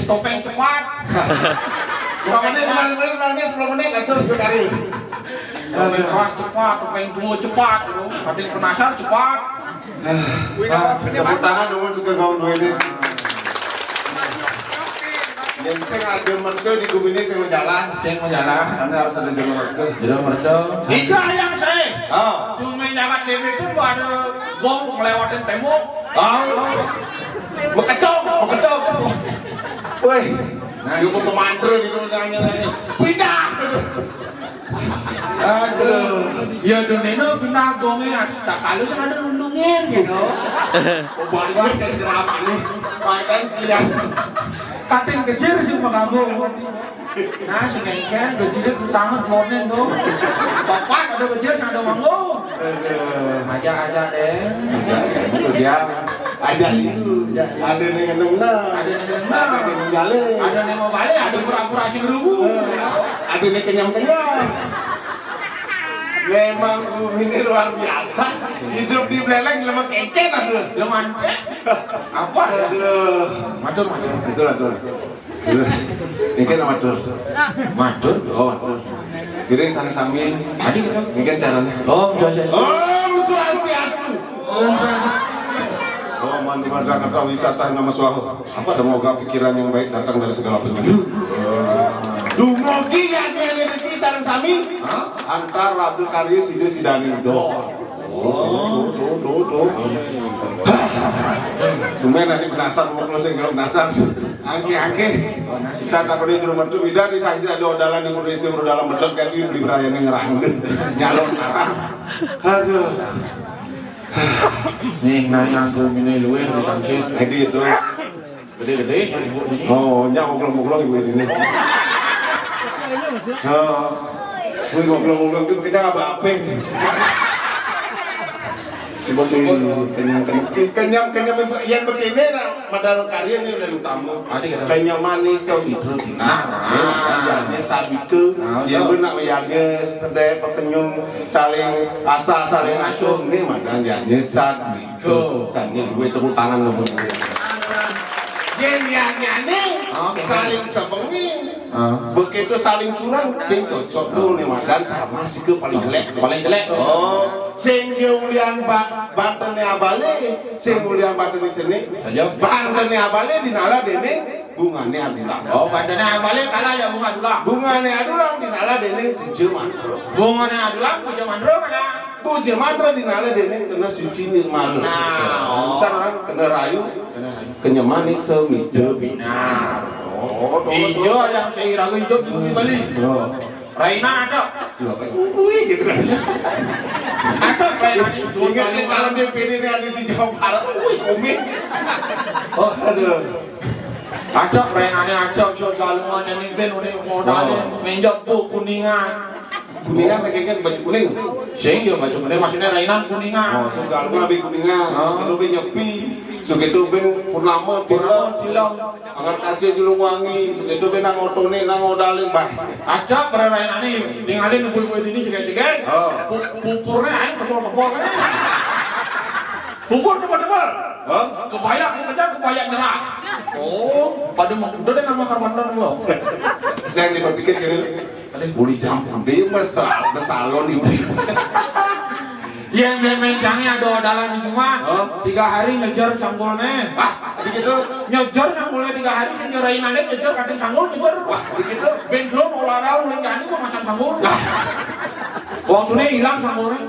topeng cepat. 10 menit 10 menit langsung sekali. Topeng keras cepat, topeng dungu cepat. Kadang penasar cepat. Tepuk tangan dulu juga kawan dua ini. Yang saya ada merdu di Gumini saya mau jalan. Anda harus ada jalur merdu. Itu yang saya. Oh. Cuma jangan demi itu ada bom ngelewatin tembok. Bekecok. Woi, dia mau kemandro gitu nanya. Pindah. Aduh, ya dunia pindah gongnya. Tak kalau sih ada undungin gitu. Balik kayak jerapah nih. Pakai kian. Kating kecil sih mengabung. Nah, sebenarnya kecilnya utama kelonin tuh. Bapak ada kecil, ada manggung. Aja deh. Dia aja itu. Ada yang ngeneng, ada yang jalan, ada yang mau balik, ada pura-pura si berubu. Ada yang kenyang-kenyang. Memang ini luar biasa. Hidup di Beleleng lemah kecen aduh. Lemah apa? Aduh. Matur. Ini kan matur. Matur. Oh, matur. Kira sana sami. Ini kan caranya. Om Swastiastu. Om Swastiastu. Oh, mandi madragata wisata nama suahu. Semoga pikiran yang baik datang dari segala penjuru. Dumugi yang rezeki sareng sami. Antar Abdul Karya Side Sidani do. Tumen nanti penasar mau closing kalau penasar. Angke. Saya tak boleh rumah tu bida di saksi ada odalan yang Indonesia berdalam bedok kan beli beraya ngerang nyalon arah. Aduh. Nih, nanya aku ini luwe di sanksi. Jadi itu. Gede-gede. Oh, nyak ngobrol-ngobrol ibu ini. Oh, gue ngobrol-ngobrol itu kita apa-apa. Kenyang yang begini modal karya ini udah utama. Kenyang manis so hidro jadi sabiku yang benak yang sedek pekenyung saling asa saling asuh ini madan jadi sabiku sanya gue tepuk tangan lo yang saling sepengi begitu saling curang sing cocok tuh nih madan masih ke paling jelek oh sing ulian bantene abale sing ulian bantene cenik bantene abale dinala dene bungane adulang Oh, bantene abale kalah ya bunga adulang bungane adulang dinala dene buje mandro bungane adulang buje mandro kana buje mandro dinala dene kena suci nirmalu nah sana kena rayu kenya manis semijo binar hijau yang saya ragu hijau di Bali Raina ada gitu kan ada Raina ingat kalau DPD ini ada di Jawa Barat komik oh aduh ada Raina ada so jalungannya nih ben modalnya menjak bu kuningan pakai baju kuning sing yo baju kuning maksudnya Raina kuningan oh so galungan lebih kuningan so itu nyepi so gitu ben purnama tilong agar kasih julung wangi so gitu ben nang otone nang odalin bah ada Raina nih tinggalin ibu-ibu ini juga pupurnya aing tebal-tebal kan pupur tebal-tebal kebayak nyerah oh pada mau udah deh nama karbandan lo saya dipikir kira uli campur dia bersalon ibu yang mencangnya ada odalan di rumah 3 hari ngejar sanggulnya begitu ngejar sanggulnya 3 hari nyerahin aja ngejar kating sanggul ngejar begitu ben belum olahraga udah jadi mau masang sanggul waktu ini hilang sanggulnya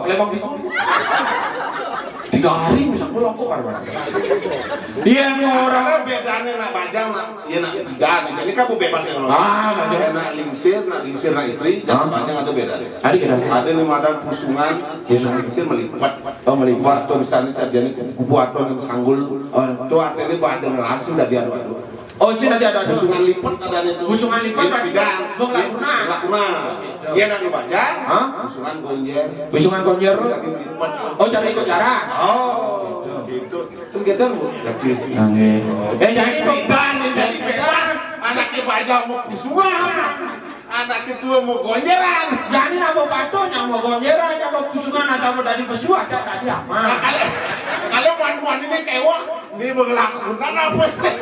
lembang gitu 3 hari bisa pulang kok karena iya orang bedanya nak bajang nak iya nak tidak jadi kamu bebas ya kalau nak lingsir nak istri jangan bajang ada beda ada nih madan pusungan lingsir melipat tuh misalnya jadi buat tuh sanggul tuh artinya badeng langsung dari adu-adu oh sih nanti ada pusungan lipat ada itu pusungan lipat bidang lakuna iya nak bajang pusungan gonjer oh cari ikut jarak gitu tuh kita jadi jadi beban jadi bebas anaknya bajang mau pusungan anak kedua mau gonjeran jadi nama patonya mau gonjeran mau pusungan asal mau dari pesuah saya tadi aman kalau wan ini kewah ini berlakukan apa sih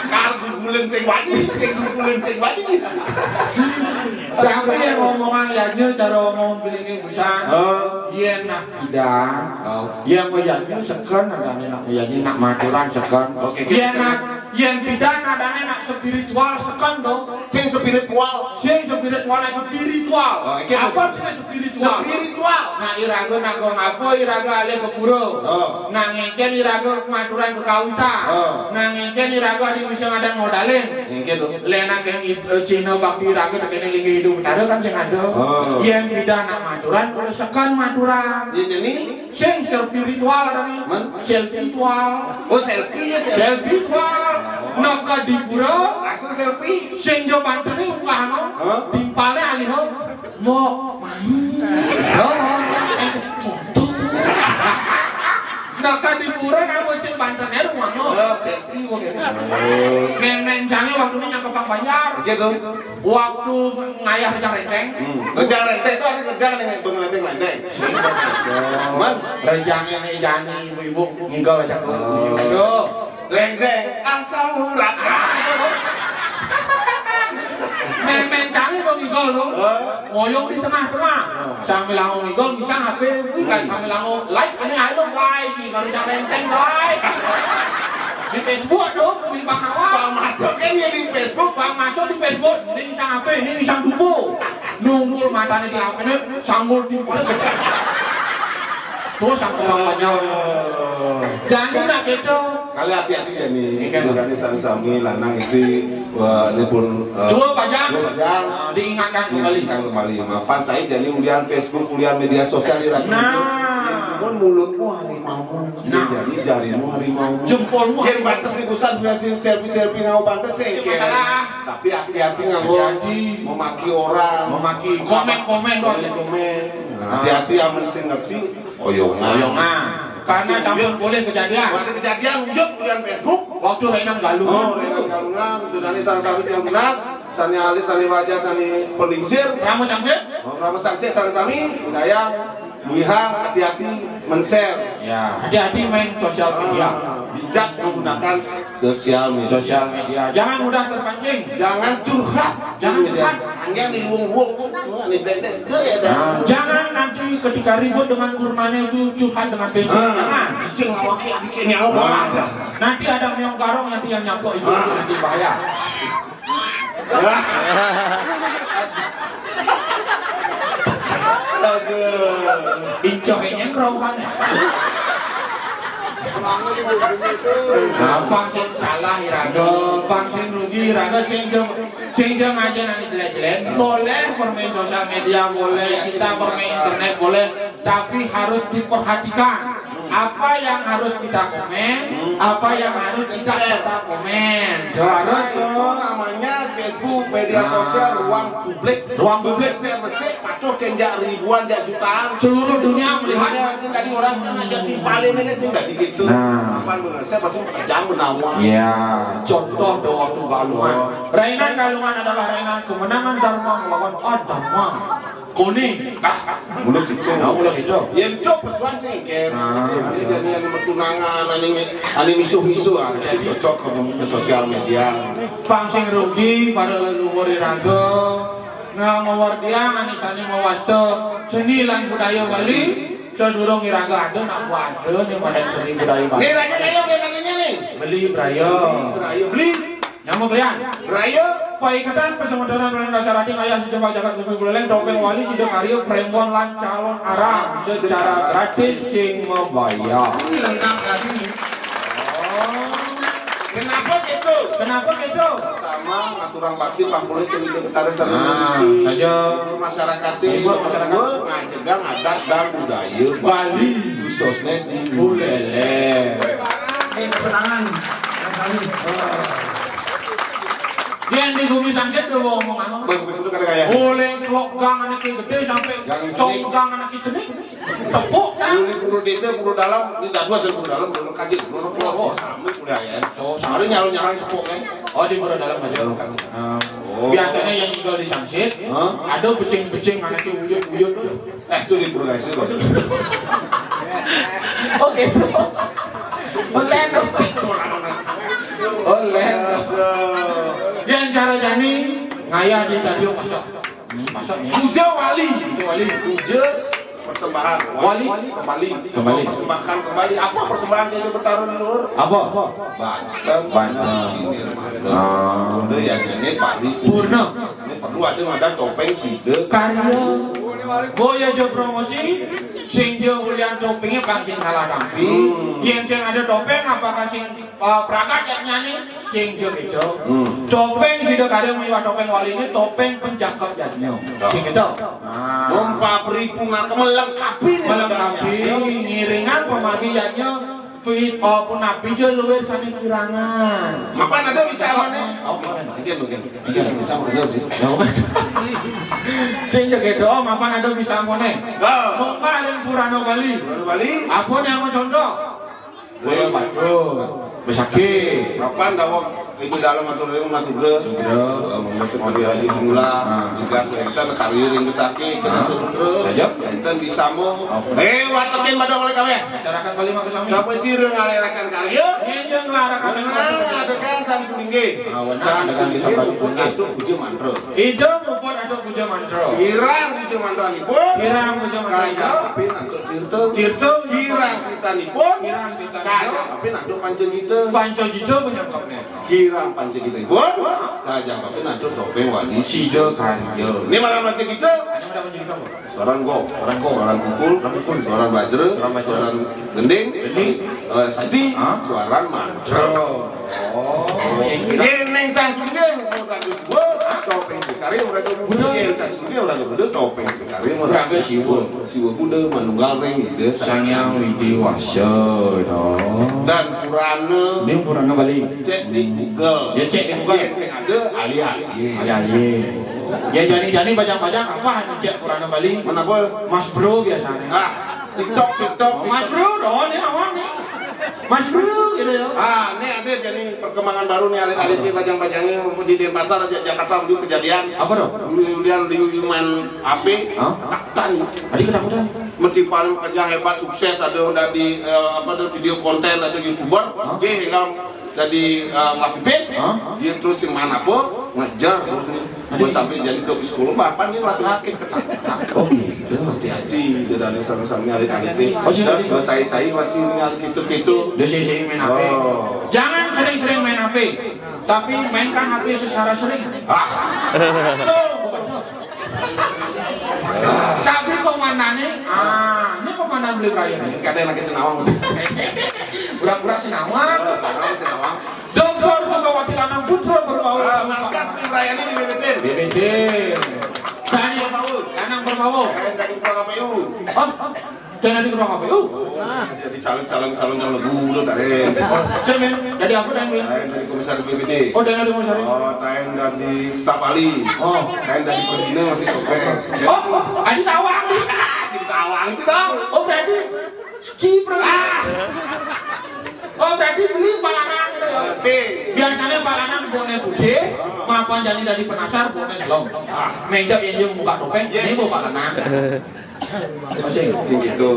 Kal gugulen sing wani. Sampai yang ngomongan yanya cara ngomong begini bisa. Yen nak bidang, yang yanya sekan ada nak yanya nak maturan sekan. Oke. Yen bidang ada nak spiritual sekan dong. Sing spiritual. Apa itu spiritual? Spiritual. Nah iraga nak ngapo iraga ale ke pura. Nah ngeken iraga maturan ke kauta. Nah ngeken iraga di bisa ada modalin. Ngeken dong. Lena kan Cina bakti iraga kene lingi hidup ada kan sing ada. Yang bidang nak maturan kudu sekan maturan. Jadi Sing spiritual ada nih. Spiritual. oh selfie ya Spiritual. Nafka di pura. langsung selfie. Sing jo bantene ungkah no. Timpale alih ho. Mo Nafka di pura kamu sing bantene rumah no. Men jange waktu ini nyangka Pak Banjar. Gitu. Waktu ngayah kerja renceng. Kerja rente itu ada kerjaan yang bengelenteng-lenteng. Man, Rejang yang jani ibu-ibu nginggal aja ke ibu. lengzeng asal murah. Men jange mau nginggal lo. Ngoyong di tengah-tengah. Sambil lango nginggal bisa HP, kan sambil lango like ini ayo guys, nih kalau jangan renceng guys. Di Facebook dong, di Bang Nawar. Bang masuk kan ya di Facebook. Bang masuk di Facebook, ini bisa HP, ini bisa dupo. Nunggu matanya di HP ini, sanggul di pola kecil. Terus sampai bapaknya. Jangan nak gitu. Kali hati-hati ya nih. Ini sami-sami lanang istri ini pun Dua pajang. Diingatkan kembali. Maafan saya jadi kemudian Facebook, kemudian media sosial di radio. Pun mulutmu harimau. Jadi jarimu harimau. Jempolmu. Jadi batas ribusan selfie ngau pantas saya. Tapi hati-hati nganggo memaki orang, Memaki komen doang. Hati-hati aman sing ngerti. Oyongan. Karena campur boleh kejadian. Ada kejadian wujud kemudian Facebook. Waktu Renan Galung. Renan Galungan, Dudani Sarasami yang benas, Sani Alis, Sani Wajah, Sani Pendingsir, Ramos Samsir. Ramos Saksi, Sarasami, Budaya, Buihang, hati-hati men-share. Ya, hati-hati main sosial media. Bijak menggunakan sosial media. Jangan mudah terpancing. Jangan curhat. Hanya di luang-luang. Jangan nanti ketika ribut dengan kurmanya itu curhat dengan Facebook. Jangan. Cicing lawaki adiknya ngomong ada. Nanti ada meong garong yang nyangkut itu nanti bahaya. Incohnya kerokan. Pangsin salah iraga, pangsin rugi iraga, sing aja nanti jelek-jelek. Boleh bermain sosial media, boleh kita bermain internet, boleh, tapi harus diperhatikan. Apa yang harus kita komen, apa yang harus kita komen. Harus namanya Facebook, media sosial, ruang publik. Ruang publik bersih, patuh kenjak ribuan, jak jutaan. Seluruh dunia melihatnya. Sing tadi orang sana aja cimpalin aja sing tadi gitu. Kapan saya pasti kejam benawang. Ya, contoh do waktu Galungan. Renan Galungan adalah renan kemenangan Dharma melawan Adharma. Kuning. Mulut itu. Mulut itu. Yang cok pesuan sih ker. Ini jadi yang bertunangan, ani misuh-misuh, cocok ke sosial media. Pangsing rugi pada leluhur iraga. Ngawar dia anisane mawasto seni lan budaya Bali. Sedurung iraga ada nak wasto yang pada seni budaya Bali. Nih raja kayo katanya nih. Beli brayo. Beli. Nyamuk belian. Brayo. Paikatan pesemodaran oleh dasarati ayah sejumlah jagat kumpul buleleng topeng wali sido karyo prembon lan calon arang secara gratis sing membayar. Kenapa gitu? Pertama, aturan bakti pampulit yang hidup ketara sama saja masyarakat ngajagang adat dan budaya Bali khususnya di buleleng. Kesenangan. Yang di bumi sangsit udah ngomong apa? Begitu kan kayak boleh gang anak gede sampai songgang anak cenik tepuk kan? Buru desa, buru dalam, ini dah dua buru dalam, buru kaji, buru pulau, sampai kuliah ya. Hari nyalon cepuk kan? Oh di buru dalam aja. Biasanya yang tinggal di sangsit, ada becing-becing anaknya uyut-uyut. Itu di buru desa. Oh gitu. Oleh. ngayah di radio masak. Masaknya. Puja wali. Puja wali. Puja persembahan. Wali kembali. Persembahkan kembali. Apa persembahan yang bertaruh lur? Apa? Banten. Udah ya ini pari. Purna. Ini perlu ada topeng side. Karya. Boya jo promosi. Sing jo ulian topengnya kan sing salah rampi. Yang sing ada topeng apakah sing prakat yang nyanyi sing jo itu. Topeng sida kadang miwah topeng wali ini topeng penjangkep jadinya. Sing itu. Pompa peripuna melengkapi ngiringan pemagiannya fit pun nabi jo luwih sane kirangan. Mapan ada bisa mana? Mungkin. Bisa campur sih. Sing gitu, mapan ada bisa mone. Mungkin Purano Bali. Apa yang mau contoh? Boya Besaki. Kapan dawok itu dalam atau dari masuk ke? Mungkin mau dihaji mula. Juga kita karir yang besaki kena sebenarnya. Kita bisa mau. Lewat tekin pada oleh kami. Masyarakat Bali mah kesami. Sampai sireng ngalerakan karya. Nyenjeng larakan. Ada kan sang seminggu. Sang seminggu pun ada puja mantra. Itu pun ada puja mantra. Kirang puja mantra ni pun. Kirang puja mantra. Kaya tapi nanti tirto. Kirang kita ni pun. Kaya tapi nanti pancen kita. Pancen kita penyangkapnya. Kirang pancen kita ni pun. Kaya tapi nanti topeng wali sida karya. Ini mana pancen kita? Suaran gong, suaran kukul, suaran bajra, suaran gending, sati, suaran mantra. Yeneng sang sundeng, orang kesua, topeng sekali orang kemudian yen sang sundeng orang kemudian topeng sekali orang kesiwa, siwa Buddha manunggal reng ide sang yang widiwasa. Dan Purana, ini Purana Bali. Cek di Google, ya cek di Google. Yang ada ali-ali. Ya jani bajang-bajang apa cek Purana Bali? Mana apa? Mas Bro biasanya. TikTok. Mas Bro, ini awang nih. Mas Bro gitu ya. Ini ada jadi perkembangan baru nih alit-alit di bajang-bajangnya di Denpasar Jakarta dulu kejadian. Apa dong? Kemudian di main HP, ketakutan. Adik ketakutan. Mesti paling kerja hebat sukses ada di video konten ada YouTuber. Oke, hingga jadi ngelatih base. Dia terus yang mana po ngejar terus nih. Gue sampai jadi ke sekolah bapak nih laki-laki ketakutan. Oh gitu. Hati-hati dia dari sama-sama alit-alit. Dan selesai masih nyari gitu-gitu. Dia sih main HP. Jangan sering-sering main HP, tapi mainkan HP secara sering. Tapi komandannya, ini komandan beli kaya nih. Kadang lagi senawang mesti. Pura-pura sinawang. Dokter Sogawati Lanang Putra berbau. Markas tim Rayani di BBT. BBT. Tadi Lanang berbau. Dari Pulau KPU. Jangan di Pulau KPU. Jadi calon guru dari. Jadi apa dan dari komisaris BBT. Oh dari komisaris. Taen dari Sapali. Taen dari Pembina masih topeng. Aji Tawang nih. Si Tawang sih dong. Oh berarti Cipre. Oh berarti beli balanang gitu ya. Biasanya balanang boleh putih, maafan jadi dari penasar boleh selong. Meja yang dia buka topeng, ini bawa balanang. Masih gitu.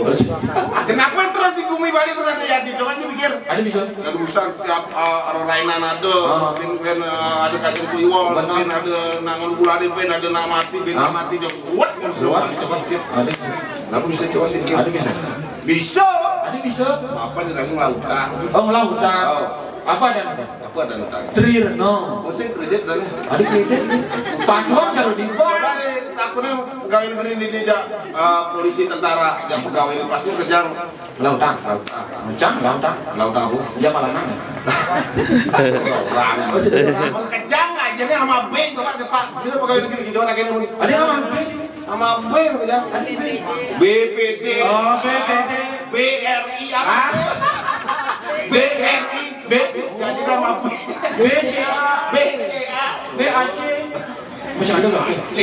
Kenapa terus di Bumi Bali terus ada Yadi? Coba sih pikir. Ada bisa. Ada urusan setiap Rainan ada, pin ada kacang kuiwol, pin ada nangan bulari, pin ada namati, pin namati jauh kuat. Coba pikir. Ada. Kenapa bisa coba sih? Ada bisa. Bisa. Ada bisa. Apa nih lagi melautan? Oh melautan. Apa ada? Apa ada melautan? Trirno. Musim kredit dan. Ada kredit. Pacuan kalau di Coba nih, takutnya pegawai negeri ini dia polisi tentara yang pegawai ini pasti kerja lautan. Lautan. Lautan aku. Dia balanang. Orang. Kejang aja nih sama B coba Pak. Sini pegawai negeri di Jawa Tengah ini. Ada sama B. Sama B kejang. BPD. Oh BPD. BRI apa? BRI. B. Jadi nama B. BCA. BCA. BAC. Masih ada nggak? C.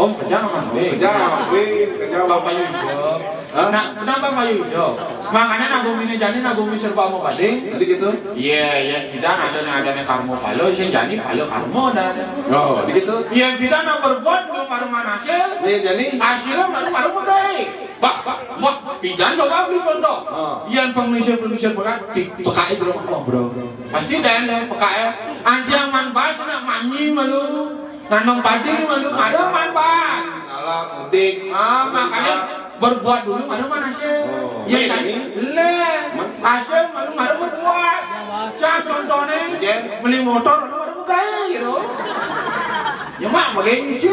Om kejang sama B. Kejang Bapak Yudo. Nah, kenapa Pak Yudo? Makanya nanggung ini jadi nanggung serba mau bading. Tadi gitu? Iya, kita ada karmo palo, sing jadi palo karmo dan. Oh, gitu. Yang kita nak berbuat belum baru hasil. Nih jadi hasilnya baru baik. Wah, tidak coba beli contoh. Yang pengusaha berat PKI belum kok bro. Pasti dan PKI. Anjang manfaat nak manyi malu. nanam padi mana manfaat. Alah, mudik. Makanya berbuat dulu mana hasil. Ya kan? Hasil mana berbuat. Saya contohnya beli motor mana bukan gitu. Ya mak begini sih.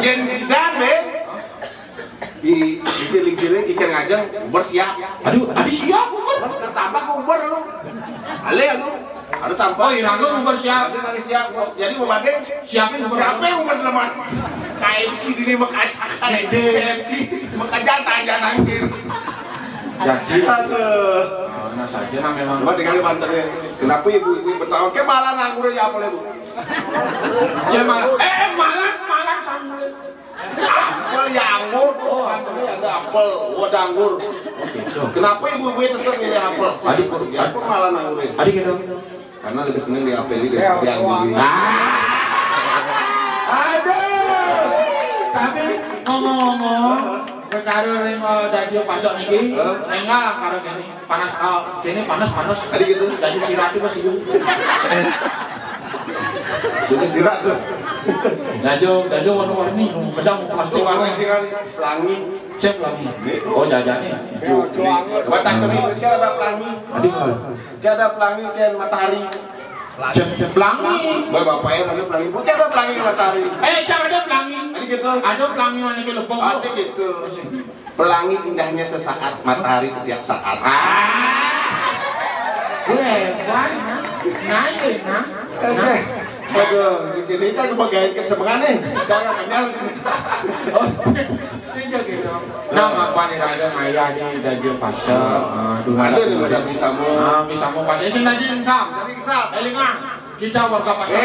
Yen dan ben. Di cilik-cilik ikan ngajeng bersiap. Aduh siap Uber. Tambah ke Uber lu. Ale lu. Ada tambah. Oh, irago Uber siap. Ada kali siap. Jadi mau bade Siapin Uber. siapa yang Uber leman? KFC ini makacakan. KFC makajan aja nangkir. Jadi Aduh. nah saja nah memang. Coba tinggal banternya. Kenapa ibu-ibu bertawar? Ke malah nganggur ya apa bu? Ya malah sambal. Apel ya anggur, banternya ada apel, ada anggur. Kenapa ibu-ibu tetap milih apel? Apel malah nganggurin. Adik gitu. Karena lebih seneng di apel ini daripada anggur. Aduh. Tapi ngomong-ngomong, karo ning dadi pasok niki, enggak karo kene. Panas kene panas. Tadi gitu. Dadi sirati pas ibu. Jadi sirat tuh. Dajo warna-warni, pedang plastik. Warna sih kali, pelangi. Cek lagi. Oh jajannya. Batang kami itu kan ada pelangi. Adik. Kan ada pelangi kan matahari. Cek pelangi. Bapaknya ada pelangi. Bukan ada pelangi matahari. Jangan ada pelangi. Tadi gitu. Ada pelangi mana ke lebong. Asik gitu. Pelangi indahnya sesaat, matahari setiap saat. Hebat. Naik. Aduh, ini kan kebagian kesemengannya. Jangan kenyal. Oh, sejak gitu. Nama apa nih ada ayah di Dajo Pasar. Ada nih udah bisa mau. Bisa mau pasar sih tadi insam. Elingang. Kita warga pasar.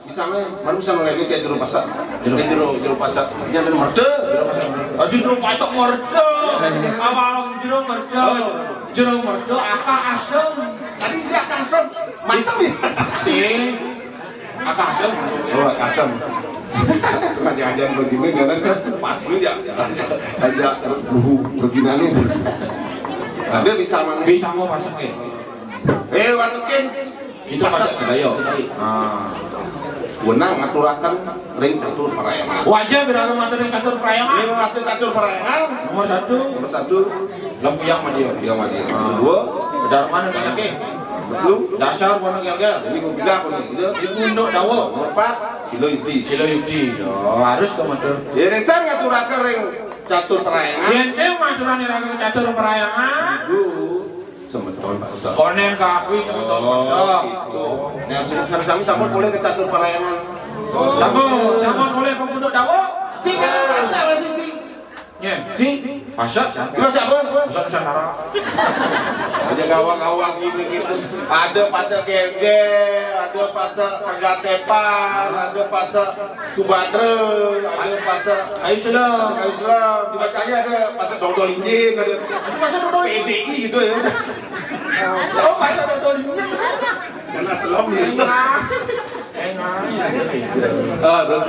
Bisa mah, mana bisa ngelagi kayak juru pasar. Juru pasar. Jangan merde. Juru pasar merde. Awal juru merde. Juru merde akak asem. Tadi si akak asem. Masam ya? Akak asem. Oh, asem. Aja-aja begini jangan pas dulu ya. Aja buhu beginannya. Ada bisa mana? Bisa mau pasar ke. Waktu kan Itu pasar sedayo. Wenang ngaturakan ring catur parayangan. Wajah berapa ngatur ring catur parayangan? Ini masih catur parayangan. Nomor satu. Lempuyang Madia. Kedua, Darman yang sakit. lu Dasar warna gel-gel. ini mau pindah apa nih? Itu untuk dawo. Nomor 4, Silo Yudi. Harus ke motor. Ya rentan ngaturakan ring catur parayangan. Yang saya ngaturan iraga ke catur parayangan. Dulu semeton basah. Konen kakui semeton pasok. Gitu. Nah, harus sambut boleh ke catur parayangan. Sambut boleh ke punduk dawo. Cing, kan masalah sih, Cing. Cing, Pasok. cuma siapa? Pasok Nusantara. Aja gawang-gawang ini gitu. Ada pasal Gerger, ada pasal Kagatepan, ada pasal Subadre, ada pasal Ayo sudah. Kayu Islam. Dibacanya ada pasal Dodol Injin, ada Pasok dodol. PDI gitu ya. Oh pasok dodol ini. Karena selam gitu. Enak. Terus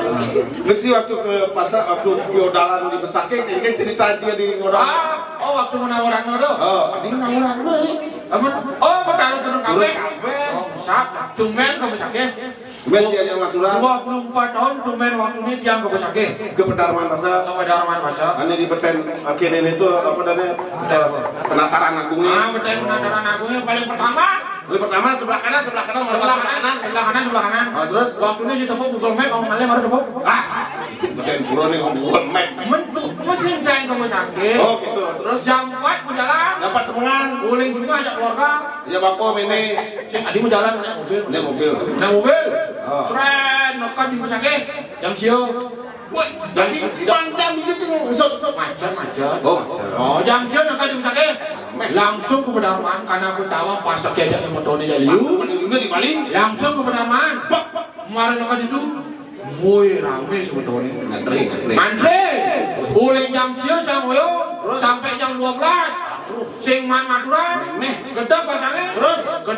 lu sih waktu ke pasar, waktu piodalan di Besake, kayaknya cerita aja di Ngodong. Oh waktu menawaran nodo. Ini menawaran lu nih. Bertaruh turun kafe. Kafe. Sak, tumben ke Besake. Tumben dia yang Madura. 24 tahun tumben waktu ini dia ke Besake. Ke Pedarman Pasar. Ke Darman Pasar. Ane di Beten akhirnya itu apa namanya penataran agungnya. Betul penataran agungnya paling pertama. Yang pertama sebelah kanan, sebelah kanan. Terus Waktu ini si tepuk Google Map, orang Malay baru tepuk. Beten pura nih Google Map. Mesin kain ke Besake. Oh gitu. Terus Jam 4 mau jalan. dapat semengan. Uling juga ajak keluarga. Ya bapak ini. Adi mau jalan naik mobil. Naik mobil. Tren, nokan di Besake. Jam siang. Jadi jam itu ceng Macet. Oh, Jam siang nokan di Besake. Langsung ke Pedarman karena aku tahu pasak diajak sama Tony Jaliu. Menunggunya di Bali. Langsung ke Pedarman. Kemarin nokan itu. Woi rame sama Tony. Ngantri. Uling jam siang sampai jam 12. Sing man Madura, gedek pasangnya, terus ke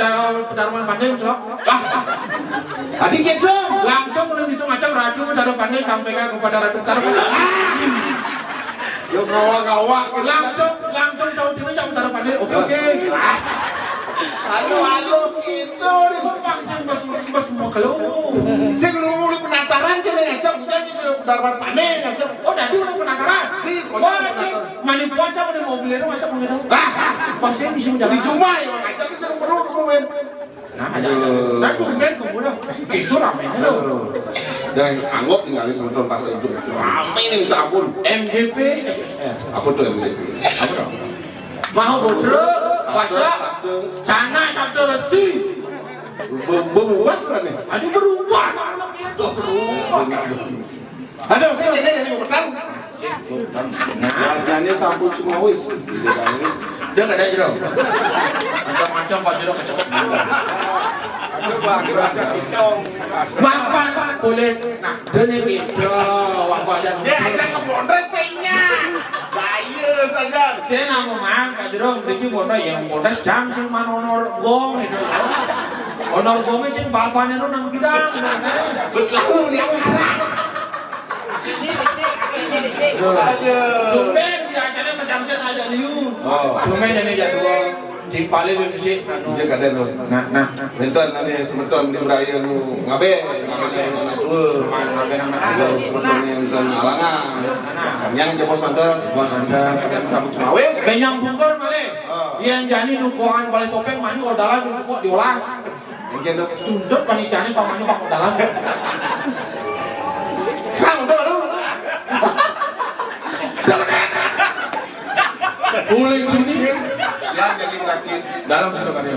Pedarman Pandai celok. Tadi gitu. Langsung mulai itu macam radio Pedarman Pandai sampaikan kepada radio Pedarman. Yo gawang-gawang. Langsung tahu ini jam Pedarman Pandai. Oke. Halo gitu nih. Mas mau kalau. Saya belum penataran jadi ngajak jadi darman panen ngajak. Oh, tadi udah penataran. Wah, mani puasa pada mobil itu ngajak mobil itu. Pasien bisa Di Juma ya ngajak itu perlu kemudian. Nah, nah kemudian itu ramenya loh. Dan anggap tinggalin sebentar pas itu rame nih minta ampun. MGP. Apa tuh MGP? Apa dong? Mau bodro, puasa, sana Sabtu Resi. Berubah kan nih? Aduh berubah, itu berubah. Ada saya jadi bertang. Nah, nyanyi sapu cuma wis. Dia nggak ada jeruk. Macam-macam Pak Jeruk macam. Bapak boleh. Nah, ini gitu. Bapak aja. Ya, aja ke Bondres sehingga. Gaya saja. Saya nama mang Pak Jeruk. Bikin Bondres yang Bondres jam sih manonor gong itu. Honor gongnya sih bapaknya itu nang bidang. Betul yang harap. Tumben biasanya macam-macam aja liu. Tumben jadi jadwal. Di Pali belum sih. Bisa kadang loh. Nah, bentar nanti sebentar di beraya nu ngabe tuh, ngabe nang sebentar yang dan alangan. Yang coba santai, yang sabu cuma wes. Benyang bungkur male. Yang jani nu kuangan balik topeng mani kalau dalam nu kok diolah. Mungkin tuh Tunduk panicane pamane kok dalam. Kang tuh lu. Uling ini Yang jadi rakit dalam sudah kan ya.